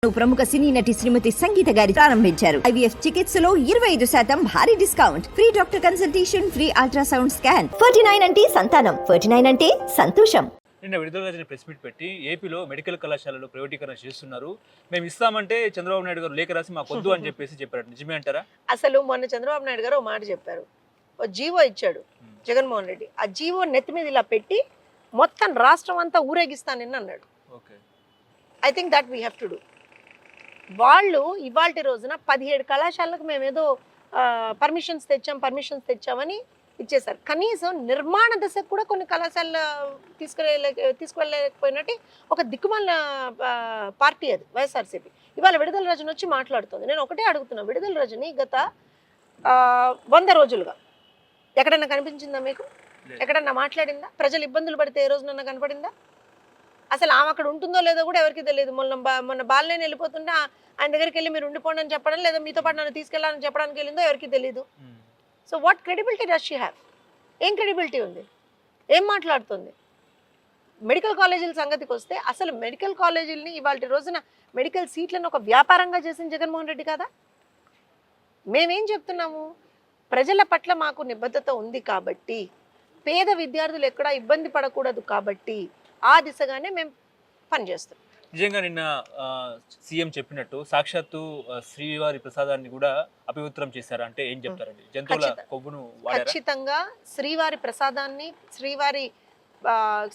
ప్రముఖ సినీ నటి శ్రీమతి సంగీత గారి ప్రారంభించారు. IVF చికిత్సలో 25% భారీ discount, free doctor consultation, free ultrasound scan. 49 అంటే సంతానం, 49 అంటే సంతోషం. నిన్న విడుదల చేసిన ప్రెస్ మీట్ పెట్టి ఏపీలో మెడికల్ కళాశాలలో ప్రైవేటీకరణ చేస్తున్నారు, మేము ఇస్తామంటే చంద్రబాబు నాయుడు గారు లేఖ రాసి మాకు వద్దు అని చెప్పారు. నిజమే అంటారా? అసలు మొన్న చంద్రబాబు నాయుడు గారు ఒక మాట చెప్పారు, ఒక జీవో ఇచ్చాడు జగన్మోహన్ రెడ్డి. ఆ జీవో నెత్తి మీద ఇలా పెట్టి మొత్తం రాష్ట్రం అంతా ఊరేగిస్తానని అన్నాడు. I think that we have to do. వాళ్ళు ఇవాళ రోజున 17 కళాశాలకు మేమేదో పర్మిషన్స్ తెచ్చామని ఇచ్చేశారు. కనీసం నిర్మాణ దశకు కూడా కొన్ని కళాశాల తీసుకువెళ్ళలేకపోయినట్టు ఒక దిక్కుమాల పార్టీ అది వైఎస్ఆర్సీపీ. ఇవాళ విడుదల రజని వచ్చి మాట్లాడుతుంది. నేను ఒకటే అడుగుతున్నా, విడుదల రజని గత 100 రోజులుగా ఎక్కడన్నా కనిపించిందా మీకు? ఎక్కడన్నా మాట్లాడిందా? ప్రజలు ఇబ్బందులు పడితే ఏ రోజునన్నా కనపడిందా? అసలు ఆమె అక్కడ ఉంటుందో లేదో కూడా ఎవరికి తెలియదు. మొన్న బాలనేని వెళ్ళిపోతుంటే ఆయన దగ్గరికి వెళ్ళి మీరు ఉండిపోండి అని చెప్పడం, లేదా మీతో పాటు నన్ను తీసుకెళ్ళాలని చెప్పడానికి వెళ్ళిందో ఎవరికి తెలియదు. So what credibility does she have? ఏం క్రెడిబిలిటీ ఉంది? ఏం మాట్లాడుతుంది? మెడికల్ కాలేజీల సంగతికి వస్తే అసలు మెడికల్ కాలేజీలని ఇవాళ రోజున మెడికల్ సీట్లను ఒక వ్యాపారంగా చేసిన జగన్మోహన్ రెడ్డి కదా. మేమేం చెప్తున్నాము, ప్రజల పట్ల మాకు నిబద్ధత ఉంది కాబట్టి, పేద విద్యార్థులు ఎక్కడా ఇబ్బంది పడకూడదు కాబట్టి ఆ దిశగానే మేము పనిచేస్తాం. నిజంగా నిన్న సీఎం చెప్పినట్టు సాక్షాత్తు శ్రీవారి ప్రసాదాన్ని కూడా అపవిత్రం చేశారా అంటే ఏం చెప్తారండి? జంతువుల కొవ్వును వాడారా? ఖచ్చితంగా శ్రీవారి ప్రసాదాన్ని, శ్రీవారి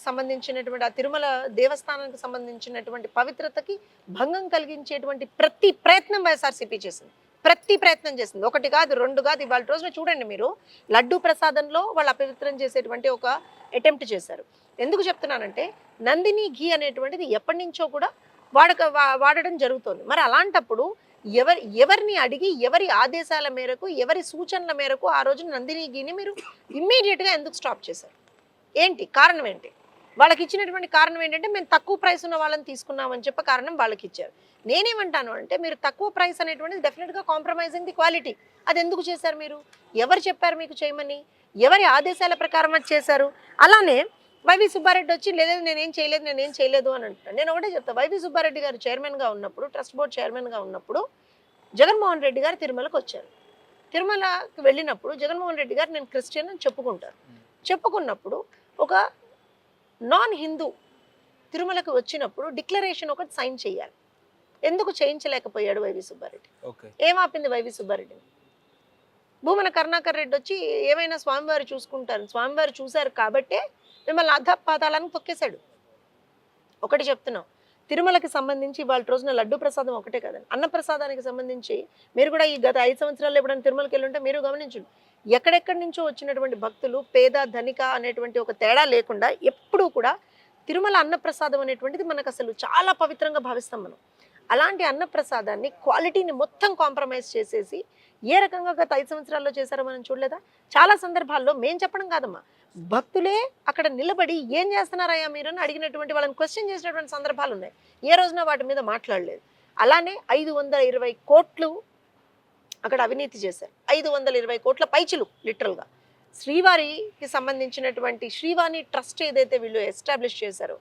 సంబంధించినటువంటి ఆ తిరుమల దేవస్థానానికి సంబంధించినటువంటి పవిత్రతకి భంగం కలిగించేటువంటి ప్రతి ప్రయత్నం వైఎస్ఆర్సీపీ చేసింది. ప్రతి ప్రయత్నం చేసింది. 1 కాదు 2 కాదు. ఇవాళ రోజున చూడండి మీరు, లడ్డూ ప్రసాదంలో వాళ్ళు అపవిత్రం చేసేటువంటి ఒక అటెంప్ట్ చేశారు. ఎందుకు చెప్తున్నానంటే నందిని ఘీ అనేటువంటిది ఎప్పటి నుంచో కూడా వాడడం జరుగుతుంది. మరి అలాంటప్పుడు ఎవరిని అడిగి, ఎవరి ఆదేశాల మేరకు, ఎవరి సూచనల మేరకు ఆ రోజు నందిని ఘీని మీరు ఇమ్మీడియట్గా ఎందుకు స్టాప్ చేశారు? ఏంటి కారణం? ఏంటి వాళ్ళకి ఇచ్చినటువంటి కారణం? ఏంటంటే మేము తక్కువ ప్రైస్ ఉన్న వాళ్ళని తీసుకున్నామని చెప్పే కారణం వాళ్ళకి ఇచ్చారు. నేనేమంటాను అంటే మీరు తక్కువ ప్రైస్ అనేటువంటిది డెఫినెట్గా కాంప్రమైజింగ్ ది క్వాలిటీ. అది ఎందుకు చేశారు? మీరు ఎవరు చెప్పారు మీకు చేయమని? ఎవరి ఆదేశాల ప్రకారం అది చేశారు? అలానే వైవి సుబ్బారెడ్డి వచ్చి లేదు నేనేం చేయలేదు అని అంటున్నాను. నేను ఒకటే చెప్తాను, వైవి సుబ్బారెడ్డి గారు చైర్మన్గా ఉన్నప్పుడు, ట్రస్ట్ బోర్డ్ చైర్మన్గా ఉన్నప్పుడు జగన్మోహన్ రెడ్డి గారు తిరుమలకు వచ్చారు. తిరుమలకి వెళ్ళినప్పుడు జగన్మోహన్ రెడ్డి గారు నేను క్రిస్టియన్ అని చెప్పుకున్నప్పుడు ఒక నాన్ హిందూ తిరుమలకు వచ్చినప్పుడు డిక్లరేషన్ ఒకటి సైన్ చేయాలి. ఎందుకు చేయించలేకపోయాడు వైవి సుబ్బారెడ్డి? ఏం ఆపింది వైవి సుబ్బారెడ్డిని? భూమన కరుణాకర్ రెడ్డి వచ్చి ఏమైనా స్వామివారు చూసుకుంటారు, స్వామివారు చూశారు కాబట్టే మిమ్మల్ని అధపాతాలను తొక్కేశాడు. ఒకటి చెప్తున్నాం, తిరుమలకి సంబంధించి వాళ్ళ రోజున లడ్డు ప్రసాదం ఒకటే కదండి, అన్నప్రసాదానికి సంబంధించి మీరు కూడా ఈ గత 5 సంవత్సరాల్లో ఎప్పుడైనా తిరుమలకి వెళ్ళుంటే మీరు గమనించండి, ఎక్కడెక్కడి నుంచో వచ్చినటువంటి భక్తులు, పేద ధనిక అనేటువంటి ఒక తేడా లేకుండా ఎప్పుడూ కూడా తిరుమల అన్నప్రసాదం అనేటువంటిది మనకు అసలు చాలా పవిత్రంగా భావిస్తాం మనం. అలాంటి అన్నప్రసాదాన్ని క్వాలిటీని మొత్తం కాంప్రమైజ్ చేసేసి ఏ రకంగా గత 5 సంవత్సరాల్లో చేశారో మనం చూడలేదా? చాలా సందర్భాల్లో మేము చెప్పడం కాదమ్మా, భక్తులే అక్కడ నిలబడి ఏం చేస్తున్నారయ్యా మీరు అని అడిగినటువంటి, వాళ్ళని క్వశ్చన్ చేసినటువంటి సందర్భాలు ఉన్నాయి. ఏ రోజున వాటి మీద మాట్లాడలేదు. అలానే 520 కోట్లు అక్కడ అవినీతి చేశారు. 520 కోట్ల పైచిలు లిటరల్గా. శ్రీవారికి సంబంధించినటువంటి శ్రీవాణి ట్రస్ట్ ఏదైతే వీళ్ళు ఎస్టాబ్లిష్ చేశారో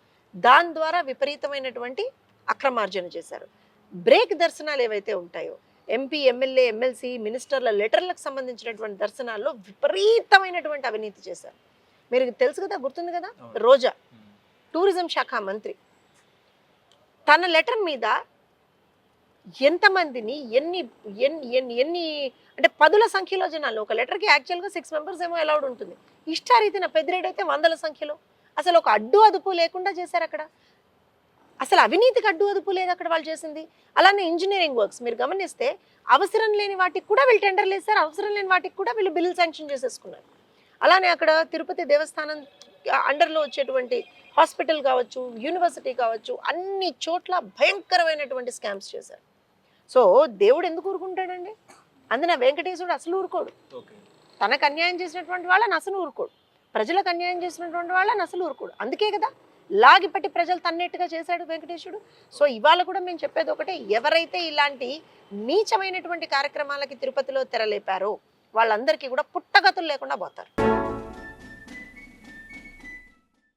దాని ద్వారా విపరీతమైనటువంటి అక్రమార్జన చేశారు. బ్రేక్ దర్శనాలు ఏవైతే ఉంటాయో, ఎంపీ, ఎమ్మెల్యే, ఎమ్మెల్సీ, మినిస్టర్ల లెటర్లకు సంబంధించినటువంటి దర్శనాల్లో విపరీతమైనటువంటి అవినీతి చేశారు. మీరు తెలుసు కదా, గుర్తుంది కదా, రోజా టూరిజం శాఖ మంత్రి తన లెటర్ మీద ఎంతమందిని ఎన్ని అంటే 10ల సంఖ్యలో జనాలు, ఒక లెటర్కి యాక్చువల్గా 6 మెంబర్స్ ఏమో అలౌడ్ ఉంటుంది, ఇష్టారీతిన పెద్దిరెడ్డి అయితే 100ల సంఖ్యలో. అసలు ఒక అడ్డు అదుపు లేకుండా చేశారు అక్కడ. అసలు అవినీతికి అడ్డు అదుపు లేదు అక్కడ వాళ్ళు చేసింది. అలానే ఇంజనీరింగ్ వర్క్స్ మీరు గమనిస్తే అవసరం లేని వాటికి కూడా వీళ్ళు టెండర్లు వేశారు, అవసరం లేని వాటికి కూడా వీళ్ళు బిల్లు శాంక్షన్ చేసేసుకున్నారు. అలానే అక్కడ తిరుపతి దేవస్థానం అండర్లో వచ్చేటువంటి హాస్పిటల్ కావచ్చు, యూనివర్సిటీ కావచ్చు, అన్ని చోట్ల భయంకరమైనటువంటి స్కామ్స్ చేశారు. సో దేవుడు ఎందుకు ఊరుకుంటాడండి? అందున వెంకటేశ్వరుడు అసలు ఊరుకోడు. తనకు అన్యాయం చేసినటువంటి వాళ్ళని అసలు ఊరుకోడు, ప్రజలకు అన్యాయం చేసినటువంటి వాళ్ళని అసలు ఊరుకోడు. అందుకే కదా లాగిపట్టి ప్రజలు తన్నట్టుగా చేశాడు వెంకటేశ్వరుడు. సో ఇవాళ కూడా మేము చెప్పేది ఒకటే, ఎవరైతే ఇలాంటి నీచమైనటువంటి కార్యక్రమాలకి తిరుపతిలో తెరలేపారో వాళ్ళందరికీ కూడా పుట్టగతులు లేకుండా పోతారు.